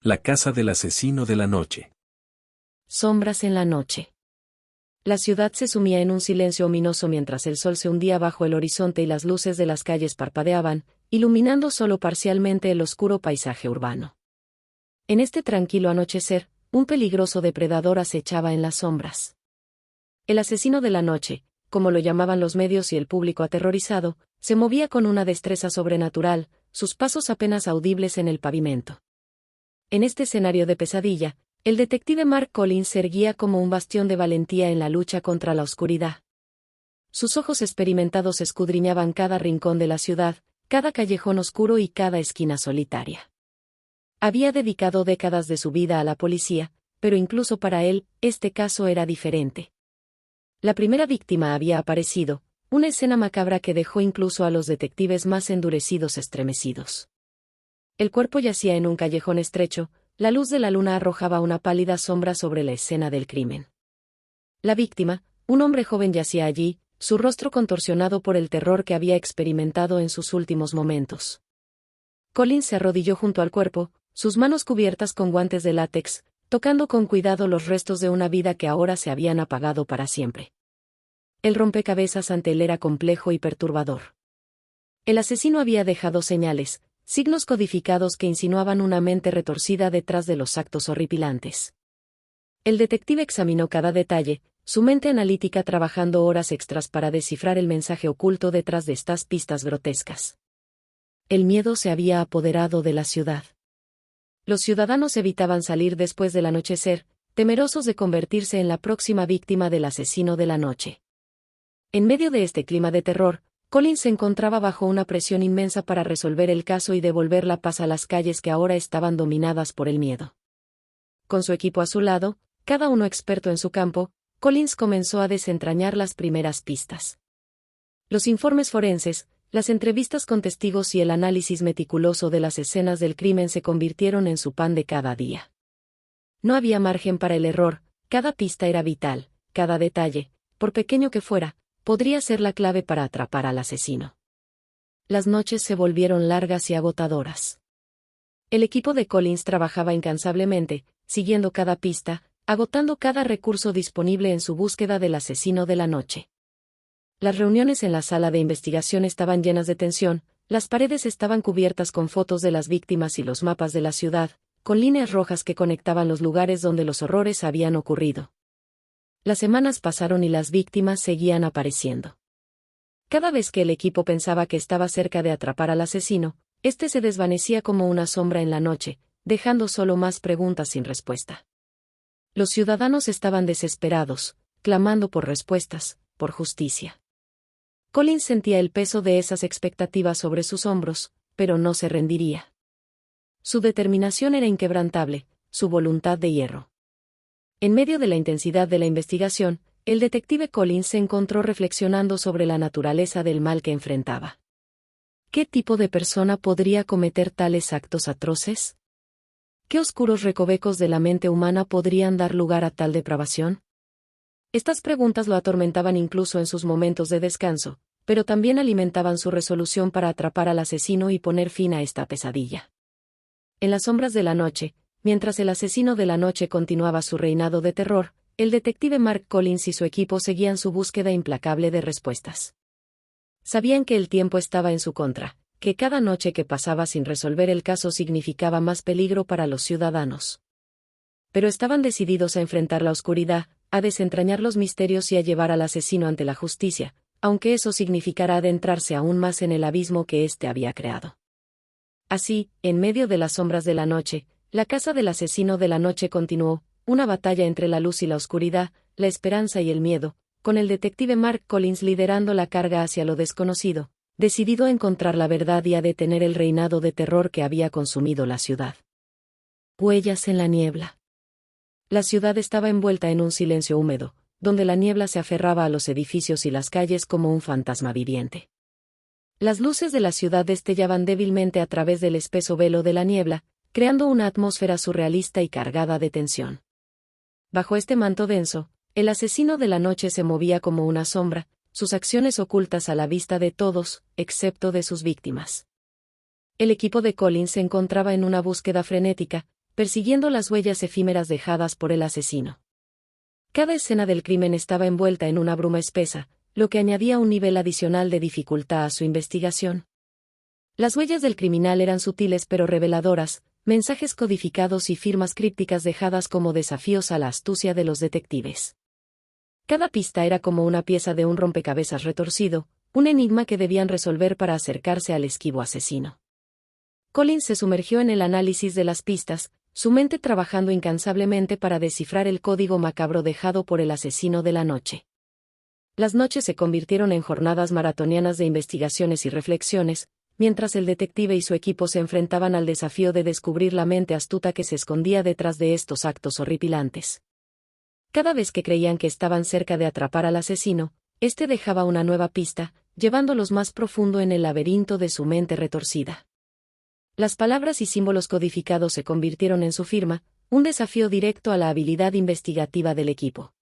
La casa del asesino de la noche. Sombras en la noche. La ciudad se sumía en un silencio ominoso mientras el sol se hundía bajo el horizonte y las luces de las calles parpadeaban, iluminando solo parcialmente el oscuro paisaje urbano. En este tranquilo anochecer, un peligroso depredador acechaba en las sombras. El asesino de la noche, como lo llamaban los medios y el público aterrorizado, se movía con una destreza sobrenatural, sus pasos apenas audibles en el pavimento. En este escenario de pesadilla, el detective Mark Collins se erguía como un bastión de valentía en la lucha contra la oscuridad. Sus ojos experimentados escudriñaban cada rincón de la ciudad, cada callejón oscuro y cada esquina solitaria. Había dedicado décadas de su vida a la policía, pero incluso para él, este caso era diferente. La primera víctima había aparecido, una escena macabra que dejó incluso a los detectives más endurecidos estremecidos. El cuerpo yacía en un callejón estrecho, la luz de la luna arrojaba una pálida sombra sobre la escena del crimen. La víctima, un hombre joven, yacía allí, su rostro contorsionado por el terror que había experimentado en sus últimos momentos. Collins se arrodilló junto al cuerpo, sus manos cubiertas con guantes de látex, tocando con cuidado los restos de una vida que ahora se habían apagado para siempre. El rompecabezas ante él era complejo y perturbador. El asesino había dejado señales, signos codificados que insinuaban una mente retorcida detrás de los actos horripilantes. El detective examinó cada detalle, su mente analítica trabajando horas extras para descifrar el mensaje oculto detrás de estas pistas grotescas. El miedo se había apoderado de la ciudad. Los ciudadanos evitaban salir después del anochecer, temerosos de convertirse en la próxima víctima del asesino de la noche. En medio de este clima de terror, Collins se encontraba bajo una presión inmensa para resolver el caso y devolver la paz a las calles que ahora estaban dominadas por el miedo. Con su equipo a su lado, cada uno experto en su campo, Collins comenzó a desentrañar las primeras pistas. Los informes forenses, las entrevistas con testigos y el análisis meticuloso de las escenas del crimen se convirtieron en su pan de cada día. No había margen para el error, cada pista era vital, cada detalle, por pequeño que fuera, podría ser la clave para atrapar al asesino. Las noches se volvieron largas y agotadoras. El equipo de Collins trabajaba incansablemente, siguiendo cada pista, agotando cada recurso disponible en su búsqueda del asesino de la noche. Las reuniones en la sala de investigación estaban llenas de tensión, las paredes estaban cubiertas con fotos de las víctimas y los mapas de la ciudad, con líneas rojas que conectaban los lugares donde los horrores habían ocurrido. Las semanas pasaron y las víctimas seguían apareciendo. Cada vez que el equipo pensaba que estaba cerca de atrapar al asesino, este se desvanecía como una sombra en la noche, dejando solo más preguntas sin respuesta. Los ciudadanos estaban desesperados, clamando por respuestas, por justicia. Collins sentía el peso de esas expectativas sobre sus hombros, pero no se rendiría. Su determinación era inquebrantable, su voluntad de hierro. En medio de la intensidad de la investigación, el detective Collins se encontró reflexionando sobre la naturaleza del mal que enfrentaba. ¿Qué tipo de persona podría cometer tales actos atroces? ¿Qué oscuros recovecos de la mente humana podrían dar lugar a tal depravación? Estas preguntas lo atormentaban incluso en sus momentos de descanso, pero también alimentaban su resolución para atrapar al asesino y poner fin a esta pesadilla. En las sombras de la noche, mientras el asesino de la noche continuaba su reinado de terror, el detective Mark Collins y su equipo seguían su búsqueda implacable de respuestas. Sabían que el tiempo estaba en su contra, que cada noche que pasaba sin resolver el caso significaba más peligro para los ciudadanos. Pero estaban decididos a enfrentar la oscuridad, a desentrañar los misterios y a llevar al asesino ante la justicia, aunque eso significara adentrarse aún más en el abismo que éste había creado. Así, en medio de las sombras de la noche, la casa del asesino de la noche continuó, una batalla entre la luz y la oscuridad, la esperanza y el miedo, con el detective Mark Collins liderando la carga hacia lo desconocido, decidido a encontrar la verdad y a detener el reinado de terror que había consumido la ciudad. Huellas en la niebla. La ciudad estaba envuelta en un silencio húmedo, donde la niebla se aferraba a los edificios y las calles como un fantasma viviente. Las luces de la ciudad destellaban débilmente a través del espeso velo de la niebla, creando una atmósfera surrealista y cargada de tensión. Bajo este manto denso, el asesino de la noche se movía como una sombra, sus acciones ocultas a la vista de todos, excepto de sus víctimas. El equipo de Collins se encontraba en una búsqueda frenética, persiguiendo las huellas efímeras dejadas por el asesino. Cada escena del crimen estaba envuelta en una bruma espesa, lo que añadía un nivel adicional de dificultad a su investigación. Las huellas del criminal eran sutiles pero reveladoras, mensajes codificados y firmas crípticas dejadas como desafíos a la astucia de los detectives. Cada pista era como una pieza de un rompecabezas retorcido, un enigma que debían resolver para acercarse al esquivo asesino. Collins se sumergió en el análisis de las pistas, su mente trabajando incansablemente para descifrar el código macabro dejado por el asesino de la noche. Las noches se convirtieron en jornadas maratonianas de investigaciones y reflexiones, mientras el detective y su equipo se enfrentaban al desafío de descubrir la mente astuta que se escondía detrás de estos actos horripilantes. Cada vez que creían que estaban cerca de atrapar al asesino, este dejaba una nueva pista, llevándolos más profundo en el laberinto de su mente retorcida. Las palabras y símbolos codificados se convirtieron en su firma, un desafío directo a la habilidad investigativa del equipo.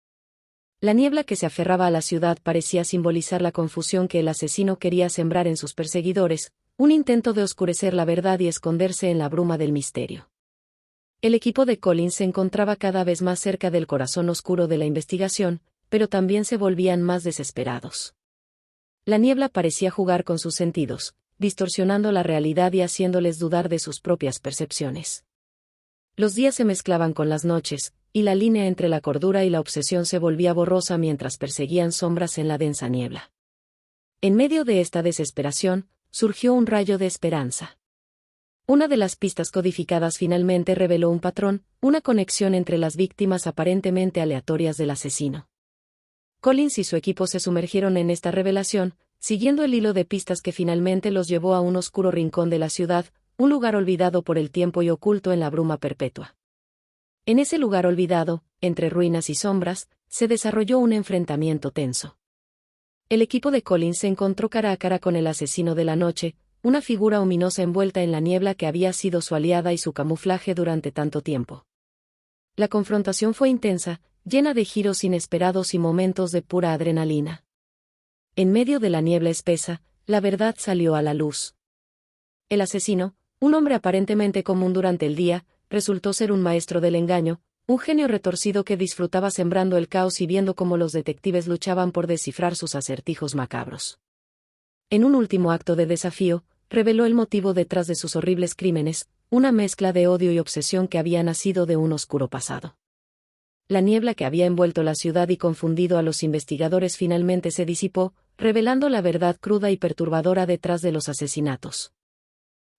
La niebla que se aferraba a la ciudad parecía simbolizar la confusión que el asesino quería sembrar en sus perseguidores, un intento de oscurecer la verdad y esconderse en la bruma del misterio. El equipo de Collins se encontraba cada vez más cerca del corazón oscuro de la investigación, pero también se volvían más desesperados. La niebla parecía jugar con sus sentidos, distorsionando la realidad y haciéndoles dudar de sus propias percepciones. Los días se mezclaban con las noches, y la línea entre la cordura y la obsesión se volvía borrosa mientras perseguían sombras en la densa niebla. En medio de esta desesperación, surgió un rayo de esperanza. Una de las pistas codificadas finalmente reveló un patrón, una conexión entre las víctimas aparentemente aleatorias del asesino. Collins y su equipo se sumergieron en esta revelación, siguiendo el hilo de pistas que finalmente los llevó a un oscuro rincón de la ciudad, un lugar olvidado por el tiempo y oculto en la bruma perpetua. En ese lugar olvidado, entre ruinas y sombras, se desarrolló un enfrentamiento tenso. El equipo de Collins se encontró cara a cara con el asesino de la noche, una figura ominosa envuelta en la niebla que había sido su aliada y su camuflaje durante tanto tiempo. La confrontación fue intensa, llena de giros inesperados y momentos de pura adrenalina. En medio de la niebla espesa, la verdad salió a la luz. El asesino, un hombre aparentemente común durante el día, resultó ser un maestro del engaño, un genio retorcido que disfrutaba sembrando el caos y viendo cómo los detectives luchaban por descifrar sus acertijos macabros. En un último acto de desafío, reveló el motivo detrás de sus horribles crímenes, una mezcla de odio y obsesión que había nacido de un oscuro pasado. La niebla que había envuelto la ciudad y confundido a los investigadores finalmente se disipó, revelando la verdad cruda y perturbadora detrás de los asesinatos.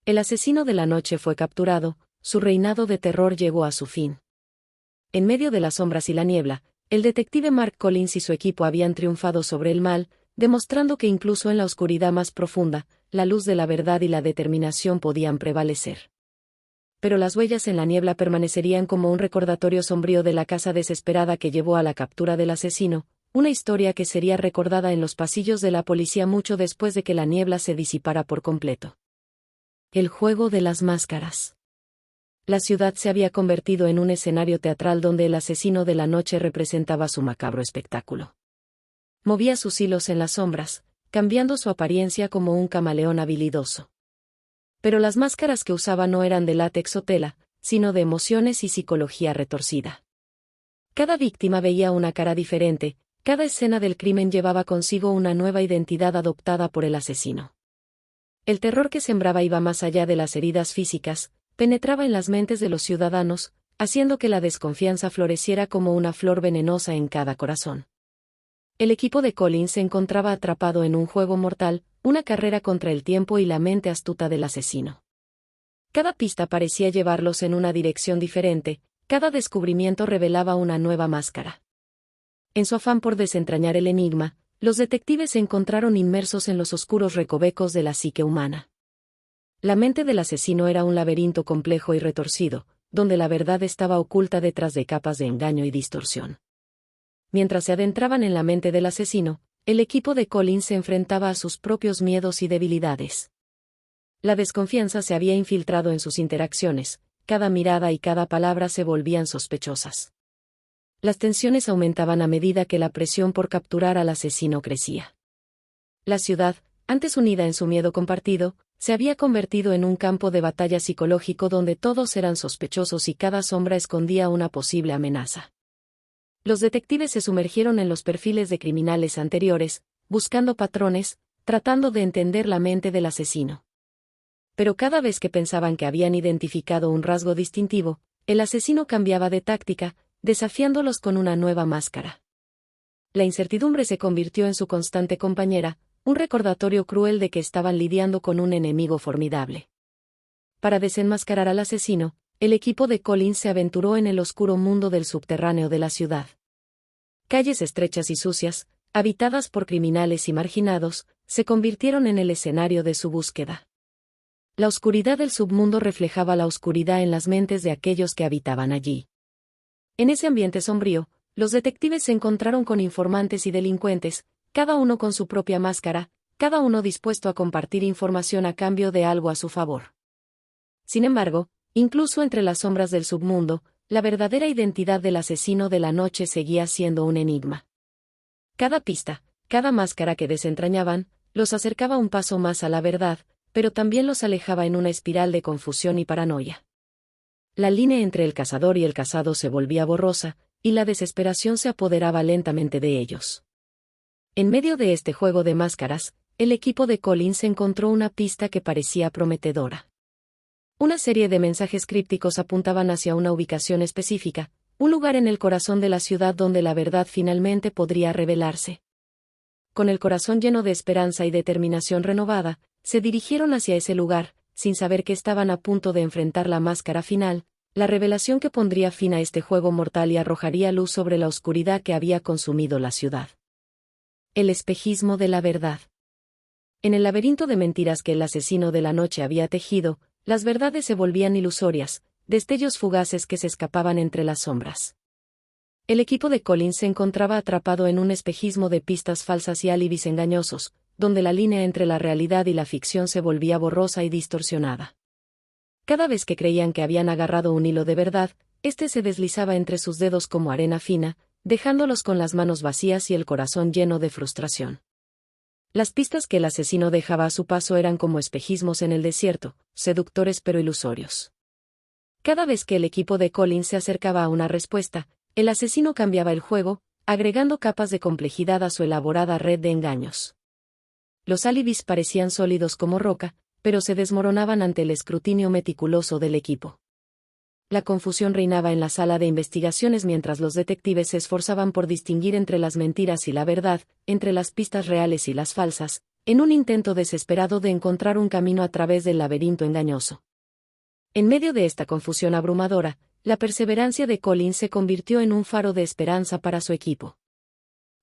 El asesino de la noche fue capturado, su reinado de terror llegó a su fin. En medio de las sombras y la niebla, el detective Mark Collins y su equipo habían triunfado sobre el mal, demostrando que incluso en la oscuridad más profunda, la luz de la verdad y la determinación podían prevalecer. Pero las huellas en la niebla permanecerían como un recordatorio sombrío de la caza desesperada que llevó a la captura del asesino, una historia que sería recordada en los pasillos de la policía mucho después de que la niebla se disipara por completo. El juego de las máscaras. La ciudad se había convertido en un escenario teatral donde el asesino de la noche representaba su macabro espectáculo. Movía sus hilos en las sombras, cambiando su apariencia como un camaleón habilidoso. Pero las máscaras que usaba no eran de látex o tela, sino de emociones y psicología retorcida. Cada víctima veía una cara diferente, cada escena del crimen llevaba consigo una nueva identidad adoptada por el asesino. El terror que sembraba iba más allá de las heridas físicas, penetraba en las mentes de los ciudadanos, haciendo que la desconfianza floreciera como una flor venenosa en cada corazón. El equipo de Collins se encontraba atrapado en un juego mortal, una carrera contra el tiempo y la mente astuta del asesino. Cada pista parecía llevarlos en una dirección diferente, cada descubrimiento revelaba una nueva máscara. En su afán por desentrañar el enigma, los detectives se encontraron inmersos en los oscuros recovecos de la psique humana. La mente del asesino era un laberinto complejo y retorcido, donde la verdad estaba oculta detrás de capas de engaño y distorsión. Mientras se adentraban en la mente del asesino, el equipo de Collins se enfrentaba a sus propios miedos y debilidades. La desconfianza se había infiltrado en sus interacciones, cada mirada y cada palabra se volvían sospechosas. Las tensiones aumentaban a medida que la presión por capturar al asesino crecía. La ciudad, antes unida en su miedo compartido, se había convertido en un campo de batalla psicológico donde todos eran sospechosos y cada sombra escondía una posible amenaza. Los detectives se sumergieron en los perfiles de criminales anteriores, buscando patrones, tratando de entender la mente del asesino. Pero cada vez que pensaban que habían identificado un rasgo distintivo, el asesino cambiaba de táctica, desafiándolos con una nueva máscara. La incertidumbre se convirtió en su constante compañera, un recordatorio cruel de que estaban lidiando con un enemigo formidable. Para desenmascarar al asesino, el equipo de Collins se aventuró en el oscuro mundo del subterráneo de la ciudad. Calles estrechas y sucias, habitadas por criminales y marginados, se convirtieron en el escenario de su búsqueda. La oscuridad del submundo reflejaba la oscuridad en las mentes de aquellos que habitaban allí. En ese ambiente sombrío, los detectives se encontraron con informantes y delincuentes, cada uno con su propia máscara, cada uno dispuesto a compartir información a cambio de algo a su favor. Sin embargo, incluso entre las sombras del submundo, la verdadera identidad del asesino de la noche seguía siendo un enigma. Cada pista, cada máscara que desentrañaban, los acercaba un paso más a la verdad, pero también los alejaba en una espiral de confusión y paranoia. La línea entre el cazador y el cazado se volvía borrosa, y la desesperación se apoderaba lentamente de ellos. En medio de este juego de máscaras, el equipo de Collins encontró una pista que parecía prometedora. Una serie de mensajes crípticos apuntaban hacia una ubicación específica, un lugar en el corazón de la ciudad donde la verdad finalmente podría revelarse. Con el corazón lleno de esperanza y determinación renovada, se dirigieron hacia ese lugar, sin saber que estaban a punto de enfrentar la máscara final, la revelación que pondría fin a este juego mortal y arrojaría luz sobre la oscuridad que había consumido la ciudad. El espejismo de la verdad. En el laberinto de mentiras que el asesino de la noche había tejido, las verdades se volvían ilusorias, destellos fugaces que se escapaban entre las sombras. El equipo de Collins se encontraba atrapado en un espejismo de pistas falsas y álibis engañosos, donde la línea entre la realidad y la ficción se volvía borrosa y distorsionada. Cada vez que creían que habían agarrado un hilo de verdad, éste se deslizaba entre sus dedos como arena fina, dejándolos con las manos vacías y el corazón lleno de frustración. Las pistas que el asesino dejaba a su paso eran como espejismos en el desierto, seductores pero ilusorios. Cada vez que el equipo de Collins se acercaba a una respuesta, el asesino cambiaba el juego, agregando capas de complejidad a su elaborada red de engaños. Los álibis parecían sólidos como roca, pero se desmoronaban ante el escrutinio meticuloso del equipo. La confusión reinaba en la sala de investigaciones mientras los detectives se esforzaban por distinguir entre las mentiras y la verdad, entre las pistas reales y las falsas, en un intento desesperado de encontrar un camino a través del laberinto engañoso. En medio de esta confusión abrumadora, la perseverancia de Collins se convirtió en un faro de esperanza para su equipo.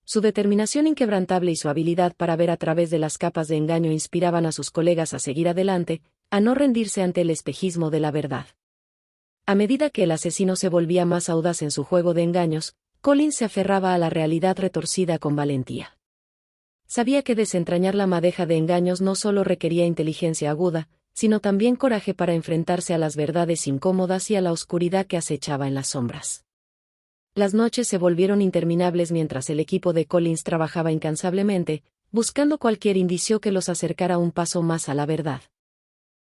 Su determinación inquebrantable y su habilidad para ver a través de las capas de engaño inspiraban a sus colegas a seguir adelante, a no rendirse ante el espejismo de la verdad. A medida que el asesino se volvía más audaz en su juego de engaños, Collins se aferraba a la realidad retorcida con valentía. Sabía que desentrañar la madeja de engaños no solo requería inteligencia aguda, sino también coraje para enfrentarse a las verdades incómodas y a la oscuridad que acechaba en las sombras. Las noches se volvieron interminables mientras el equipo de Collins trabajaba incansablemente, buscando cualquier indicio que los acercara un paso más a la verdad.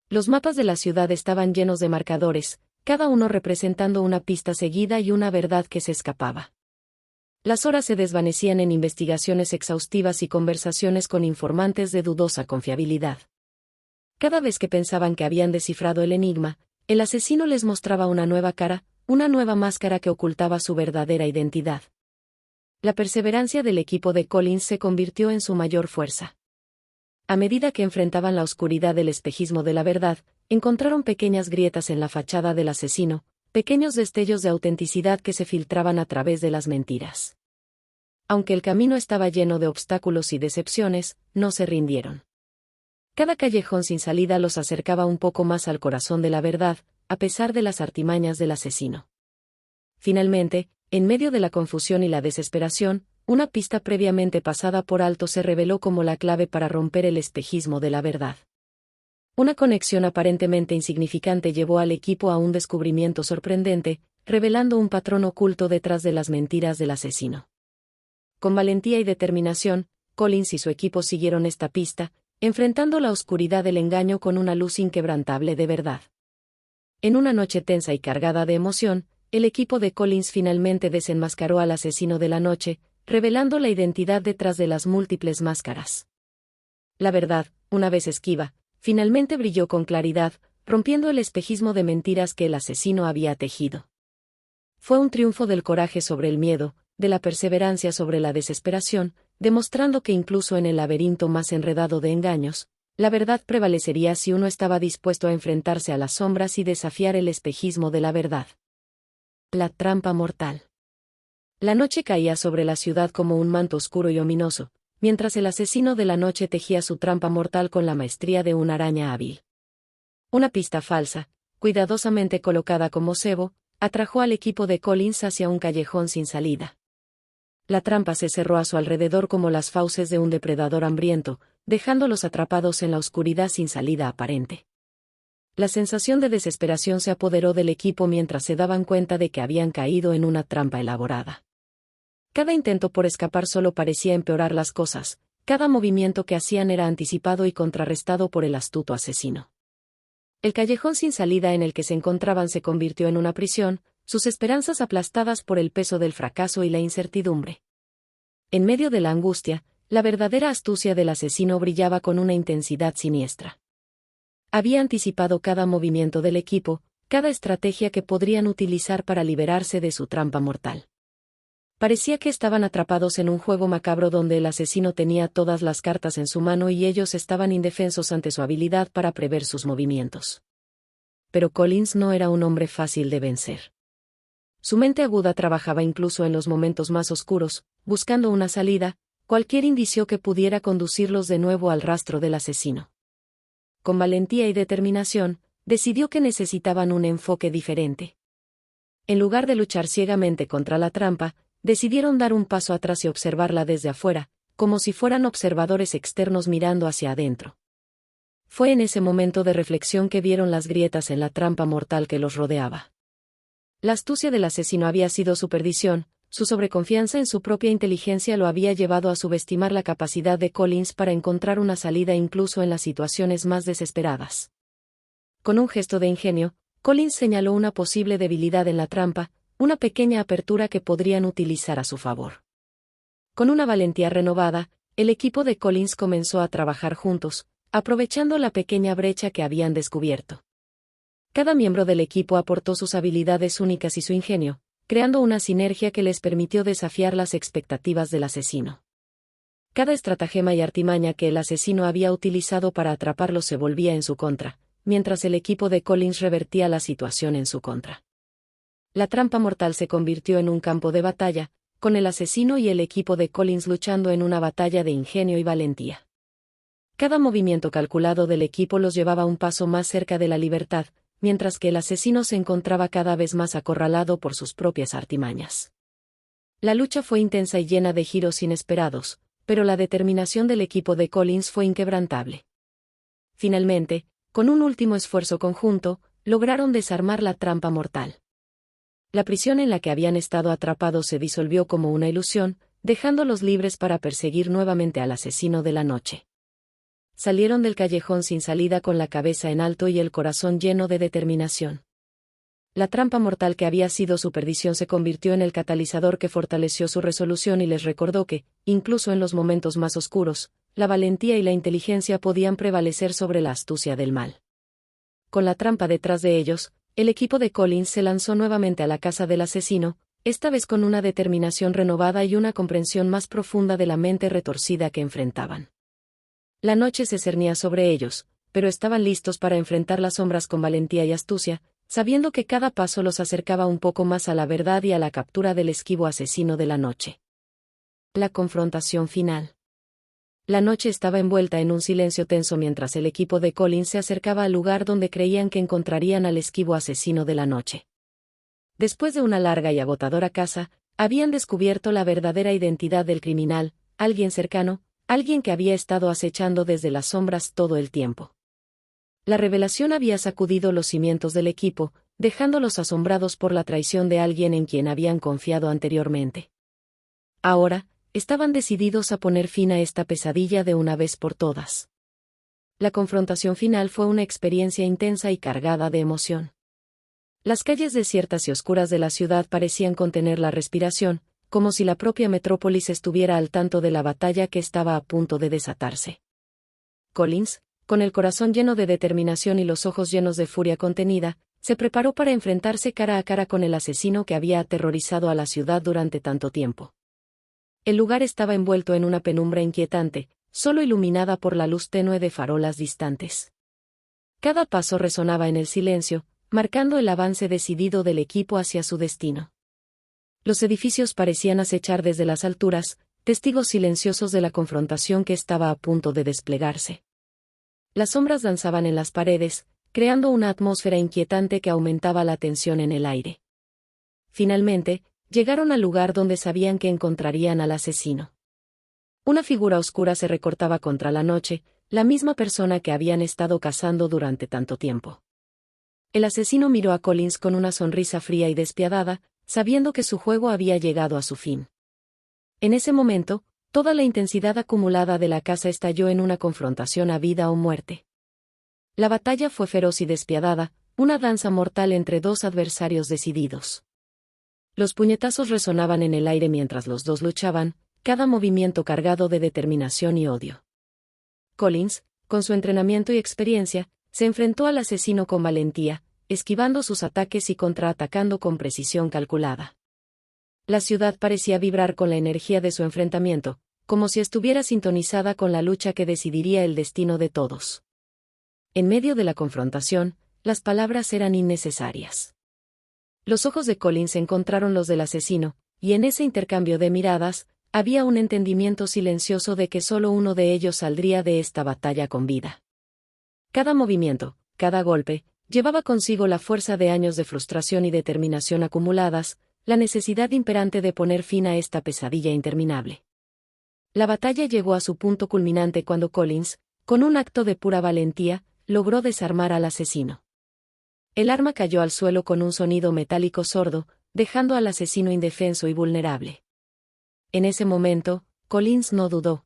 Los mapas de la ciudad estaban llenos de marcadores, cada uno representando una pista seguida y una verdad que se escapaba. Las horas se desvanecían en investigaciones exhaustivas y conversaciones con informantes de dudosa confiabilidad. Cada vez que pensaban que habían descifrado el enigma, el asesino les mostraba una nueva cara, una nueva máscara que ocultaba su verdadera identidad. La perseverancia del equipo de Collins se convirtió en su mayor fuerza. A medida que enfrentaban la oscuridad del espejismo de la verdad, encontraron pequeñas grietas en la fachada del asesino, pequeños destellos de autenticidad que se filtraban a través de las mentiras. Aunque el camino estaba lleno de obstáculos y decepciones, no se rindieron. Cada callejón sin salida los acercaba un poco más al corazón de la verdad, a pesar de las artimañas del asesino. Finalmente, en medio de la confusión y la desesperación, una pista previamente pasada por alto se reveló como la clave para romper el espejismo de la verdad. Una conexión aparentemente insignificante llevó al equipo a un descubrimiento sorprendente, revelando un patrón oculto detrás de las mentiras del asesino. Con valentía y determinación, Collins y su equipo siguieron esta pista, enfrentando la oscuridad del engaño con una luz inquebrantable de verdad. En una noche tensa y cargada de emoción, el equipo de Collins finalmente desenmascaró al asesino de la noche, revelando la identidad detrás de las múltiples máscaras. La verdad, una vez esquiva, finalmente brilló con claridad, rompiendo el espejismo de mentiras que el asesino había tejido. Fue un triunfo del coraje sobre el miedo, de la perseverancia sobre la desesperación, demostrando que incluso en el laberinto más enredado de engaños, la verdad prevalecería si uno estaba dispuesto a enfrentarse a las sombras y desafiar el espejismo de la verdad. La trampa mortal. La noche caía sobre la ciudad como un manto oscuro y ominoso, mientras el asesino de la noche tejía su trampa mortal con la maestría de una araña hábil. Una pista falsa, cuidadosamente colocada como cebo, atrajo al equipo de Collins hacia un callejón sin salida. La trampa se cerró a su alrededor como las fauces de un depredador hambriento, dejándolos atrapados en la oscuridad sin salida aparente. La sensación de desesperación se apoderó del equipo mientras se daban cuenta de que habían caído en una trampa elaborada. Cada intento por escapar solo parecía empeorar las cosas, cada movimiento que hacían era anticipado y contrarrestado por el astuto asesino. El callejón sin salida en el que se encontraban se convirtió en una prisión, sus esperanzas aplastadas por el peso del fracaso y la incertidumbre. En medio de la angustia, la verdadera astucia del asesino brillaba con una intensidad siniestra. Había anticipado cada movimiento del equipo, cada estrategia que podrían utilizar para liberarse de su trampa mortal. Parecía que estaban atrapados en un juego macabro donde el asesino tenía todas las cartas en su mano y ellos estaban indefensos ante su habilidad para prever sus movimientos. Pero Collins no era un hombre fácil de vencer. Su mente aguda trabajaba incluso en los momentos más oscuros, buscando una salida, cualquier indicio que pudiera conducirlos de nuevo al rastro del asesino. Con valentía y determinación, decidió que necesitaban un enfoque diferente. En lugar de luchar ciegamente contra la trampa, decidieron dar un paso atrás y observarla desde afuera, como si fueran observadores externos mirando hacia adentro. Fue en ese momento de reflexión que vieron las grietas en la trampa mortal que los rodeaba. La astucia del asesino había sido su perdición, su sobreconfianza en su propia inteligencia lo había llevado a subestimar la capacidad de Collins para encontrar una salida incluso en las situaciones más desesperadas. Con un gesto de ingenio, Collins señaló una posible debilidad en la trampa, una pequeña apertura que podrían utilizar a su favor. Con una valentía renovada, el equipo de Collins comenzó a trabajar juntos, aprovechando la pequeña brecha que habían descubierto. Cada miembro del equipo aportó sus habilidades únicas y su ingenio, creando una sinergia que les permitió desafiar las expectativas del asesino. Cada estratagema y artimaña que el asesino había utilizado para atraparlos se volvía en su contra, mientras el equipo de Collins revertía la situación en su contra. La trampa mortal se convirtió en un campo de batalla, con el asesino y el equipo de Collins luchando en una batalla de ingenio y valentía. Cada movimiento calculado del equipo los llevaba un paso más cerca de la libertad, mientras que el asesino se encontraba cada vez más acorralado por sus propias artimañas. La lucha fue intensa y llena de giros inesperados, pero la determinación del equipo de Collins fue inquebrantable. Finalmente, con un último esfuerzo conjunto, lograron desarmar la trampa mortal. La prisión en la que habían estado atrapados se disolvió como una ilusión, dejándolos libres para perseguir nuevamente al asesino de la noche. Salieron del callejón sin salida con la cabeza en alto y el corazón lleno de determinación. La trampa mortal que había sido su perdición se convirtió en el catalizador que fortaleció su resolución y les recordó que, incluso en los momentos más oscuros, la valentía y la inteligencia podían prevalecer sobre la astucia del mal. Con la trampa detrás de ellos, el equipo de Collins se lanzó nuevamente a la casa del asesino, esta vez con una determinación renovada y una comprensión más profunda de la mente retorcida que enfrentaban. La noche se cernía sobre ellos, pero estaban listos para enfrentar las sombras con valentía y astucia, sabiendo que cada paso los acercaba un poco más a la verdad y a la captura del esquivo asesino de la noche. La confrontación final. La noche estaba envuelta en un silencio tenso mientras el equipo de Collins se acercaba al lugar donde creían que encontrarían al esquivo asesino de la noche. Después de una larga y agotadora caza, habían descubierto la verdadera identidad del criminal, alguien cercano, alguien que había estado acechando desde las sombras todo el tiempo. La revelación había sacudido los cimientos del equipo, dejándolos asombrados por la traición de alguien en quien habían confiado anteriormente. Ahora, estaban decididos a poner fin a esta pesadilla de una vez por todas. La confrontación final fue una experiencia intensa y cargada de emoción. Las calles desiertas y oscuras de la ciudad parecían contener la respiración, como si la propia metrópolis estuviera al tanto de la batalla que estaba a punto de desatarse. Collins, con el corazón lleno de determinación y los ojos llenos de furia contenida, se preparó para enfrentarse cara a cara con el asesino que había aterrorizado a la ciudad durante tanto tiempo. El lugar estaba envuelto en una penumbra inquietante, solo iluminada por la luz tenue de farolas distantes. Cada paso resonaba en el silencio, marcando el avance decidido del equipo hacia su destino. Los edificios parecían acechar desde las alturas, testigos silenciosos de la confrontación que estaba a punto de desplegarse. Las sombras danzaban en las paredes, creando una atmósfera inquietante que aumentaba la tensión en el aire. Finalmente, llegaron al lugar donde sabían que encontrarían al asesino. Una figura oscura se recortaba contra la noche, la misma persona que habían estado cazando durante tanto tiempo. El asesino miró a Collins con una sonrisa fría y despiadada, sabiendo que su juego había llegado a su fin. En ese momento, toda la intensidad acumulada de la caza estalló en una confrontación a vida o muerte. La batalla fue feroz y despiadada, una danza mortal entre dos adversarios decididos. Los puñetazos resonaban en el aire mientras los dos luchaban, cada movimiento cargado de determinación y odio. Collins, con su entrenamiento y experiencia, se enfrentó al asesino con valentía, esquivando sus ataques y contraatacando con precisión calculada. La ciudad parecía vibrar con la energía de su enfrentamiento, como si estuviera sintonizada con la lucha que decidiría el destino de todos. En medio de la confrontación, las palabras eran innecesarias. Los ojos de Collins encontraron los del asesino, y en ese intercambio de miradas, había un entendimiento silencioso de que solo uno de ellos saldría de esta batalla con vida. Cada movimiento, cada golpe, llevaba consigo la fuerza de años de frustración y determinación acumuladas, la necesidad imperante de poner fin a esta pesadilla interminable. La batalla llegó a su punto culminante cuando Collins, con un acto de pura valentía, logró desarmar al asesino. El arma cayó al suelo con un sonido metálico sordo, dejando al asesino indefenso y vulnerable. En ese momento, Collins no dudó.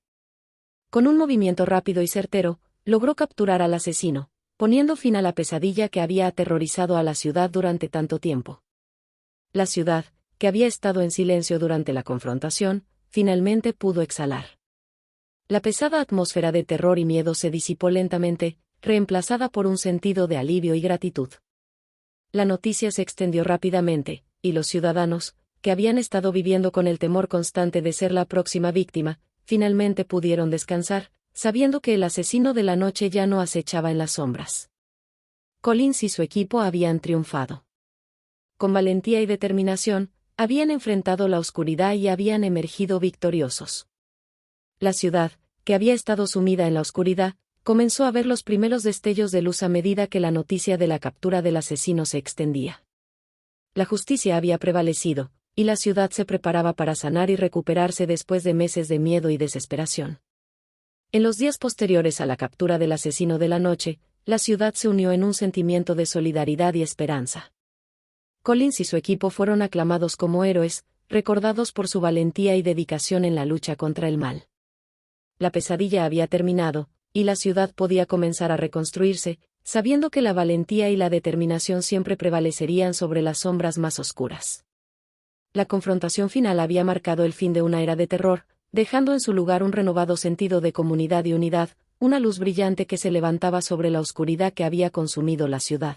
Con un movimiento rápido y certero, logró capturar al asesino, poniendo fin a la pesadilla que había aterrorizado a la ciudad durante tanto tiempo. La ciudad, que había estado en silencio durante la confrontación, finalmente pudo exhalar. La pesada atmósfera de terror y miedo se disipó lentamente, reemplazada por un sentido de alivio y gratitud. La noticia se extendió rápidamente, y los ciudadanos, que habían estado viviendo con el temor constante de ser la próxima víctima, finalmente pudieron descansar, sabiendo que el asesino de la noche ya no acechaba en las sombras. Collins y su equipo habían triunfado. Con valentía y determinación, habían enfrentado la oscuridad y habían emergido victoriosos. La ciudad, que había estado sumida en la oscuridad, comenzó a ver los primeros destellos de luz a medida que la noticia de la captura del asesino se extendía. La justicia había prevalecido, y la ciudad se preparaba para sanar y recuperarse después de meses de miedo y desesperación. En los días posteriores a la captura del asesino de la noche, la ciudad se unió en un sentimiento de solidaridad y esperanza. Collins y su equipo fueron aclamados como héroes, recordados por su valentía y dedicación en la lucha contra el mal. La pesadilla había terminado, y la ciudad podía comenzar a reconstruirse, sabiendo que la valentía y la determinación siempre prevalecerían sobre las sombras más oscuras. La confrontación final había marcado el fin de una era de terror, dejando en su lugar un renovado sentido de comunidad y unidad, una luz brillante que se levantaba sobre la oscuridad que había consumido la ciudad.